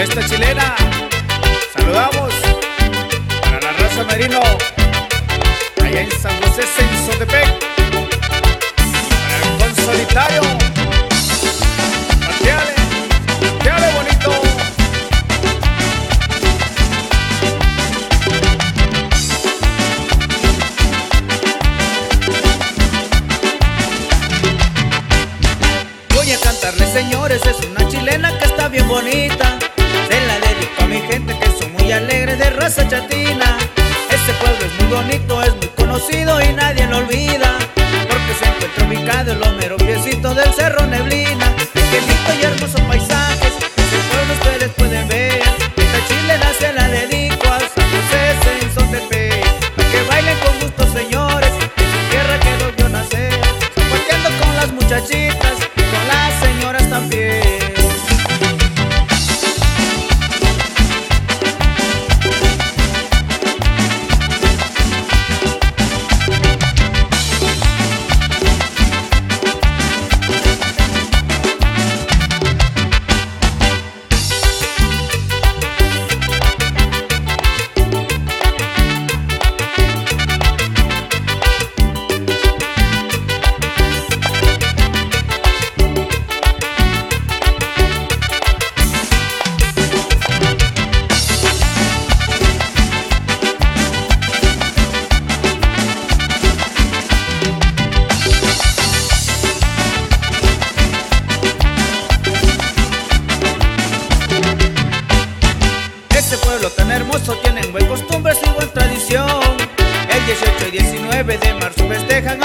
Fiesta chilena, saludamos para la raza Merino, allá en San José, Sensotepec, para el Consolitario, pateale, pateale bonito. Voy a cantarles, señores, es una chilena que está bien bonita. Se la dedico a mi gente que son muy alegres, de raza chatina. Ese pueblo es muy bonito, es muy conocido y nadie lo olvida, porque se encuentra ubicado en los meros piecitos del Cerro Neblina. Qué lindo y hermosos paisajes, ese pueblo ustedes pueden ver. Esta chilena se la dedico a San José, Sensotepec, para que bailen con gusto, señores, en su tierra que los vio nacer, zapateando con las muchachitas y con las señoras también. Este pueblo tan hermoso tiene buen costumbres y buena tradición. El 18 y 19 de marzo festejan